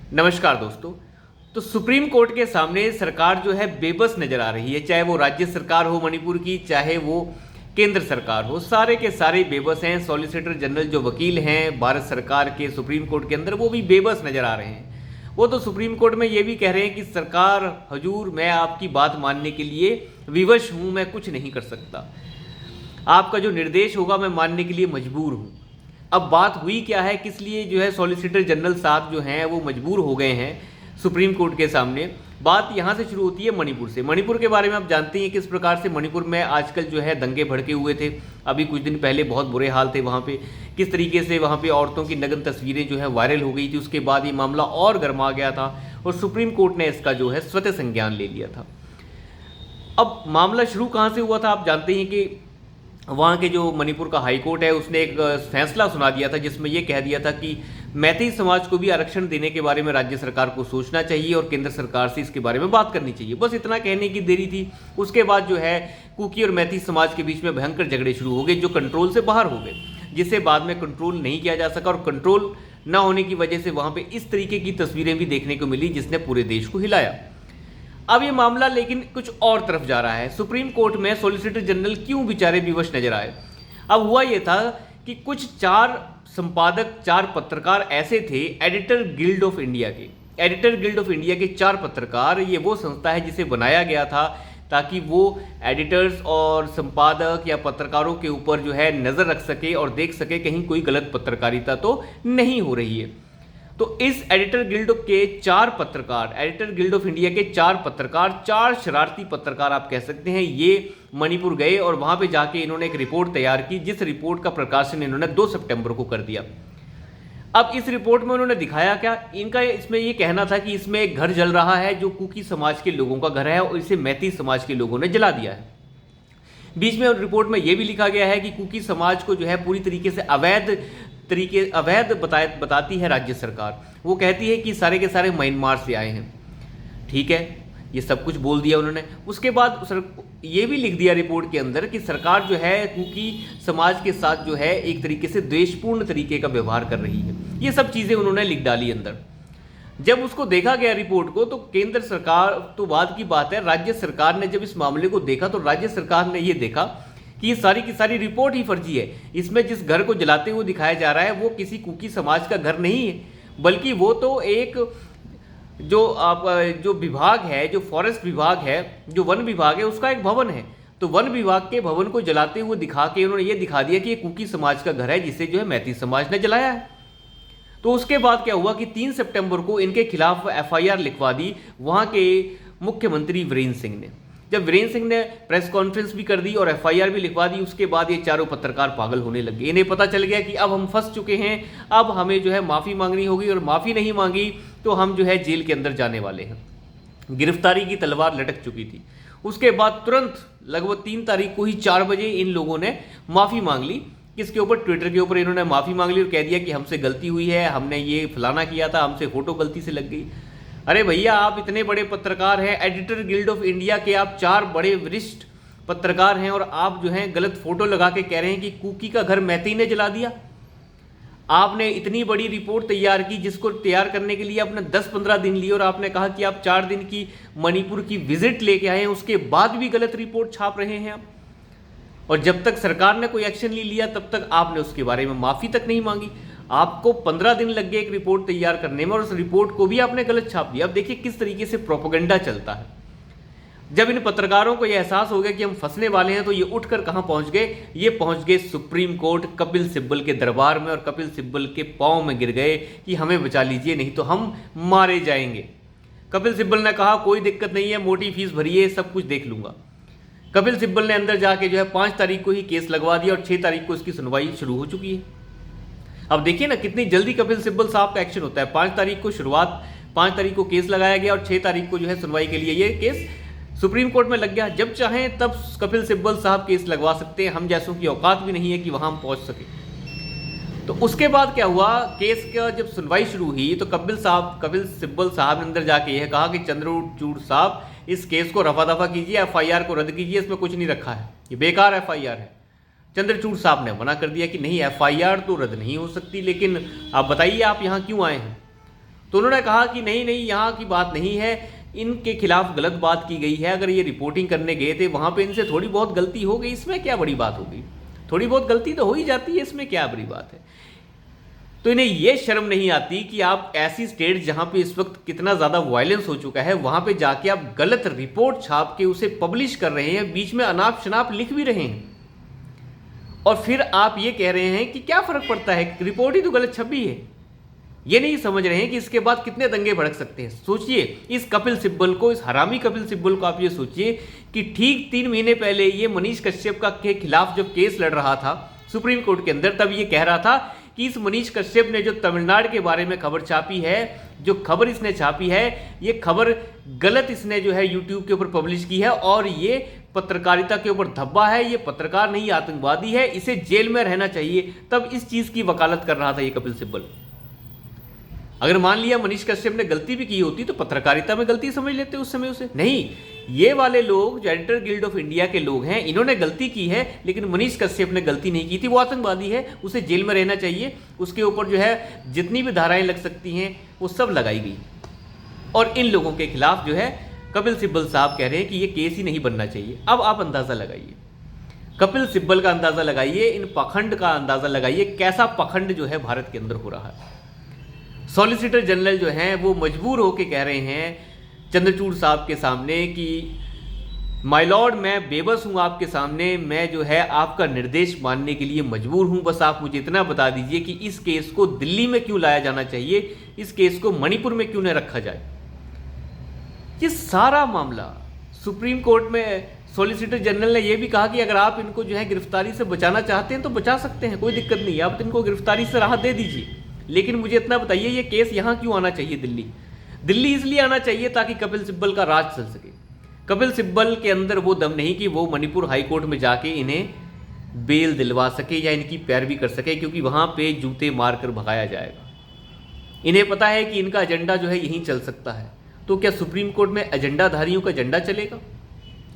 नमस्कार दोस्तों। तो सुप्रीम कोर्ट के सामने सरकार जो है बेबस नजर आ रही है, चाहे वो राज्य सरकार हो मणिपुर की, चाहे वो केंद्र सरकार हो, सारे के सारे बेबस हैं। सॉलिसिटर जनरल जो वकील हैं भारत सरकार के सुप्रीम कोर्ट के अंदर, वो भी बेबस नजर आ रहे हैं। वो तो सुप्रीम कोर्ट में ये भी कह रहे हैं कि सरकार हजूर, मैं आपकी बात मानने के लिए विवश हूँ, मैं कुछ नहीं कर सकता, आपका जो निर्देश होगा मैं मानने के लिए मजबूर हूँ। अब बात हुई क्या है, किस लिए जो है सॉलिसिटर जनरल साहब जो हैं वो मजबूर हो गए हैं सुप्रीम कोर्ट के सामने। बात यहाँ से शुरू होती है मणिपुर से। मणिपुर के बारे में आप जानते हैं किस प्रकार से मणिपुर में आजकल जो है दंगे भड़के हुए थे। अभी कुछ दिन पहले बहुत बुरे हाल थे वहाँ पे, किस तरीके से वहाँ पे औरतों की नग्न तस्वीरें जो है वायरल हो गई थी। उसके बाद ये मामला और गर्मा गया था और सुप्रीम कोर्ट ने इसका जो है स्वतः संज्ञान ले लिया था। अब मामला शुरू कहाँ से हुआ था, आप जानते हैं कि वहाँ के जो मणिपुर का हाई कोर्ट है उसने एक फैसला सुना दिया था जिसमें यह कह दिया था कि मैती समाज को भी आरक्षण देने के बारे में राज्य सरकार को सोचना चाहिए और केंद्र सरकार से इसके बारे में बात करनी चाहिए। बस इतना कहने की देरी थी। उसके बाद जो है कुकी और मैती समाज के बीच में भयंकर झगड़े शुरू हो गए जो कंट्रोल से बाहर हो गए, जिसे बाद में कंट्रोल नहीं किया जा सका और कंट्रोल न होने की वजह से वहाँ पर इस तरीके की तस्वीरें भी देखने को मिली जिसने पूरे देश को हिलाया। अब ये मामला लेकिन कुछ और तरफ जा रहा है। सुप्रीम कोर्ट में सॉलिसिटर जनरल क्यों बेचारे विवश नजर आए। अब हुआ ये था कि कुछ 4 संपादक, 4 पत्रकार ऐसे थे एडिटर गिल्ड ऑफ इंडिया के। एडिटर गिल्ड ऑफ इंडिया के 4 पत्रकार, ये वो संस्था है जिसे बनाया गया था ताकि वो एडिटर्स और संपादक या पत्रकारों के ऊपर जो है नज़र रख सके और देख सके कहीं कोई गलत पत्रकारिता तो नहीं हो रही है। तो इस एडिटर गिल्ड के 4 पत्रकार, एडिटर गिल्ड ऑफ इंडिया के 4 पत्रकार, 4 शरारती पत्रकार आप कह सकते हैं, ये मणिपुर गए और वहां पे जाके इन्होंने एक रिपोर्ट तैयार की जिस रिपोर्ट का प्रकाशन इन्होंने 2 सितंबर को कर दिया। अब इस रिपोर्ट में उन्होंने दिखाया क्या, इनका इसमें ये कहना था कि इसमें एक घर जल रहा है जो कुकी समाज के लोगों का घर है और इसे मैती समाज के लोगों ने जला दिया है। बीच में रिपोर्ट में यह भी लिखा गया है कि कुकी समाज को जो है पूरी तरीके से अवैध बताती है राज्य सरकार। वो कहती है कि सारे के सारे म्यांमार से आए हैं। ठीक है, ये सब कुछ बोल दिया उन्होंने। उसके बाद ये भी लिख दिया रिपोर्ट के अंदर कि सरकार जो है कुकी समाज के साथ जो है एक तरीके से द्वेषपूर्ण तरीके का व्यवहार कर रही है। ये सब चीज़ें उन्होंने लिख डाली अंदर। जब उसको देखा गया रिपोर्ट को तो केंद्र सरकार, तो बाद की बात है राज्य सरकार ने जब इस मामले को देखा तो राज्य सरकार ने ये देखा कि ये सारी की सारी रिपोर्ट ही फर्जी है। इसमें जिस घर को जलाते हुए दिखाया जा रहा है वो किसी कुकी समाज का घर नहीं है, बल्कि वो तो एक जो विभाग है, जो फॉरेस्ट विभाग है, जो वन विभाग है, उसका एक भवन है। तो वन विभाग के भवन को जलाते हुए दिखा के उन्होंने ये दिखा दिया कि ये कुकी समाज का घर है जिसे जो है मैती समाज ने जलाया है। तो उसके बाद क्या हुआ कि 3 सितंबर को इनके खिलाफ FIR लिखवा दी वहाँ के मुख्यमंत्री वीरेंद्र सिंह ने। जब वीरेंद्र सिंह ने प्रेस कॉन्फ्रेंस भी कर दी और FIR भी लिखवा दी, उसके बाद ये चारों पत्रकार पागल होने लगे। इन्हें पता चल गया कि अब हम फंस चुके हैं, अब हमें जो है माफ़ी मांगनी होगी और माफ़ी नहीं मांगी तो हम जो है जेल के अंदर जाने वाले हैं। गिरफ्तारी की तलवार लटक चुकी थी। उसके बाद तुरंत लगभग 3 तारीख को ही 4 बजे इन लोगों ने माफ़ी मांग ली। किसके ऊपर? ट्विटर के ऊपर इन्होंने माफ़ी मांग ली और कह दिया कि हमसे गलती हुई है, हमने ये फलाना किया था, हमसे फ़ोटो गलती से लग गई। अरे भैया, आप इतने बड़े पत्रकार हैं, एडिटर गिल्ड ऑफ इंडिया के आप 4 बड़े वरिष्ठ पत्रकार हैं और आप जो हैं गलत फोटो लगा के कह रहे हैं कि कुकी का घर मैती ने जला दिया। आपने इतनी बड़ी रिपोर्ट तैयार की जिसको तैयार करने के लिए आपने 10-15 दिन लिए और आपने कहा कि आप 4 दिन की मणिपुर की विजिट लेके आए हैं, उसके बाद भी गलत रिपोर्ट छाप रहे हैं आप। और जब तक सरकार ने कोई एक्शन नहीं लिया तब तक आपने उसके बारे में माफ़ी तक नहीं मांगी। आपको 15 दिन लग गए एक रिपोर्ट तैयार करने में और उस रिपोर्ट को भी आपने गलत छाप दिया। अब देखिए किस तरीके से प्रोपेगेंडा चलता है। जब इन पत्रकारों को यह एहसास हो गया कि हम फंसने वाले हैं तो ये उठकर कहां पहुंच गए? ये पहुंच गए सुप्रीम कोर्ट कपिल सिब्बल के दरबार में और कपिल सिब्बल के पांव में गिर गए कि हमें बचा लीजिए, नहीं तो हम मारे जाएंगे। कपिल सिब्बल ने कहा कोई दिक्कत नहीं है, मोटी फीस भरिए, सब कुछ देख लूंगा। कपिल सिब्बल ने अंदर जाके जो है 5 तारीख को ही केस लगवा दिया और 6 तारीख को इसकी सुनवाई शुरू हो चुकी है। अब देखिए ना कितनी जल्दी कपिल सिब्बल साहब का एक्शन होता है। 5 तारीख को शुरुआत, 5 तारीख को केस लगाया गया और 6 तारीख को जो है सुनवाई के लिए ये केस सुप्रीम कोर्ट में लग गया। जब चाहें तब कपिल सिब्बल साहब केस लगवा सकते हैं। हम जैसों की औकात भी नहीं है कि वहां हम पहुंच सके। तो उसके बाद क्या हुआ, केस का जब सुनवाई शुरू हुई तो कपिल सिब्बल साहब ने अंदर जाके यह कहा कि चंद्रचूड़ साहब, इस केस को रफा दफा कीजिए, FIR को रद्द कीजिए, इसमें कुछ नहीं रखा है, ये बेकार FIR है। चंद्रचूड़ साहब ने मना कर दिया कि नहीं, FIR तो रद्द नहीं हो सकती, लेकिन आप बताइए आप यहाँ क्यों आए हैं। तो उन्होंने कहा कि नहीं नहीं, यहाँ की बात नहीं है, इनके खिलाफ गलत बात की गई है। अगर ये रिपोर्टिंग करने गए थे वहाँ पे इनसे थोड़ी बहुत गलती हो गई, इसमें क्या बड़ी बात हो गई, थोड़ी बहुत गलती तो हो ही जाती है, इसमें क्या बड़ी बात है। तो इन्हें ये शर्म नहीं आती कि आप ऐसी स्टेट जहाँ पे इस वक्त कितना ज़्यादा वायलेंस हो चुका है, वहाँ पे जाके आप गलत रिपोर्ट छाप के उसे पब्लिश कर रहे हैं, बीच में अनाप शनाप लिख भी रहे हैं, और फिर आप ये कह रहे हैं कि क्या फ़र्क पड़ता है, रिपोर्ट ही तो गलत छपी है। ये नहीं समझ रहे हैं कि इसके बाद कितने दंगे भड़क सकते हैं। सोचिए इस कपिल सिब्बल को, इस हरामी कपिल सिब्बल को आप ये सोचिए कि ठीक 3 महीने पहले ये मनीष कश्यप के खिलाफ जब केस लड़ रहा था सुप्रीम कोर्ट के अंदर, तब ये कह रहा था कि इस मनीष कश्यप ने जो तमिलनाडु के बारे में खबर छापी है, जो खबर इसने छापी है, ये खबर गलत इसने जो है यूट्यूब के ऊपर पब्लिश की है, और ये पत्रकारिता के ऊपर धब्बा है, ये पत्रकार नहीं आतंकवादी है, इसे जेल में रहना चाहिए। तब इस चीज़ की वकालत कर रहा था ये कपिल सिब्बल। अगर मान लिया मनीष कश्यप ने गलती भी की होती तो पत्रकारिता में गलती समझ लेते उस समय उसे। नहीं, ये वाले लोग जो एडिटर गिल्ड ऑफ इंडिया के लोग हैं, इन्होंने गलती की है, लेकिन मनीष कश्यप ने गलती नहीं की थी, वो आतंकवादी है, उसे जेल में रहना चाहिए, उसके ऊपर जो है जितनी भी धाराएं लग सकती हैं वो सब लगाई गई। और इन लोगों के खिलाफ जो है कपिल सिब्बल साहब कह रहे हैं कि ये केस ही नहीं बनना चाहिए। अब आप अंदाज़ा लगाइए, कपिल सिब्बल का अंदाज़ा लगाइए, इन पाखंड का अंदाज़ा लगाइए, कैसा पाखंड जो है भारत के अंदर हो रहा है। सॉलिसिटर जनरल जो हैं वो मजबूर होकर कह रहे हैं चंद्रचूड़ साहब के सामने कि माय लॉर्ड, मैं बेबस हूँ आपके सामने, मैं जो है आपका निर्देश मानने के लिए मजबूर हूँ, बस आप मुझे इतना बता दीजिए कि इस केस को दिल्ली में क्यों लाया जाना चाहिए, इस केस को मणिपुर में क्यों न रखा जाए। ये सारा मामला सुप्रीम कोर्ट में सॉलिसिटर जनरल ने यह भी कहा कि अगर आप इनको जो है गिरफ्तारी से बचाना चाहते हैं तो बचा सकते हैं, कोई दिक्कत नहीं है, आप इनको गिरफ्तारी से राहत दे दीजिए, लेकिन मुझे इतना बताइए ये केस यहाँ क्यों आना चाहिए दिल्ली। दिल्ली इसलिए आना चाहिए ताकि कपिल सिब्बल का राज चल सके। कपिल सिब्बल के अंदर वो दम नहीं कि वो मणिपुर हाई कोर्ट में जाके इन्हें बेल दिलवा सके या इनकी पैरवी कर सके, क्योंकि वहाँ पे जूते मारकर भगाया जाएगा। इन्हें पता है कि इनका एजेंडा जो है यहीं चल सकता है। तो क्या सुप्रीम कोर्ट में एजेंडाधारियों का एजेंडा चलेगा?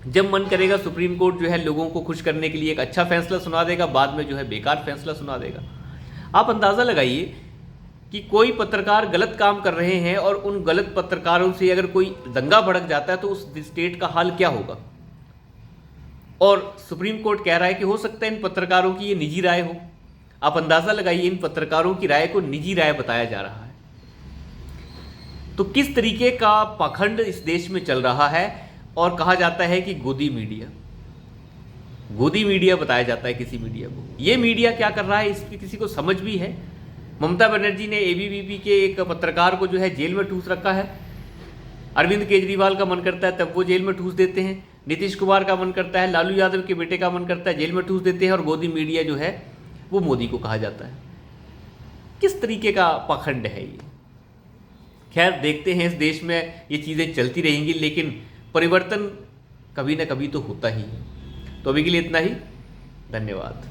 जब मन करेगा सुप्रीम कोर्ट जो है लोगों को खुश करने के लिए एक अच्छा फैसला सुना देगा, बाद में जो है बेकार फैसला सुना देगा। आप अंदाज़ा लगाइए कि कोई पत्रकार गलत काम कर रहे हैं और उन गलत पत्रकारों से अगर कोई दंगा भड़क जाता है तो उस स्टेट का हाल क्या होगा। और सुप्रीम कोर्ट कह रहा है कि हो सकता है इन पत्रकारों की ये निजी राय हो। आप अंदाज़ा लगाइए, इन पत्रकारों की राय को निजी राय बताया जा रहा है। तो किस तरीके का पाखंड इस देश में चल रहा है। और कहा जाता है कि गोदी मीडिया बताया जाता है किसी मीडिया को। ये मीडिया क्या कर रहा है इसकी किसी को समझ भी है? ममता बनर्जी ने एबीवीपी के एक पत्रकार को जो है जेल में ठूस रखा है। अरविंद केजरीवाल का मन करता है तब वो जेल में ठूस देते हैं, नीतीश कुमार का मन करता है, लालू यादव के बेटे का मन करता है, जेल में ठूस देते हैं, और गोदी मीडिया जो है वो मोदी को कहा जाता है। किस तरीके का पाखंड है ये। खैर देखते हैं, इस देश में ये चीज़ें चलती रहेंगी, लेकिन परिवर्तन कभी ना कभी तो होता ही है। तो अभी के लिए इतना ही, धन्यवाद।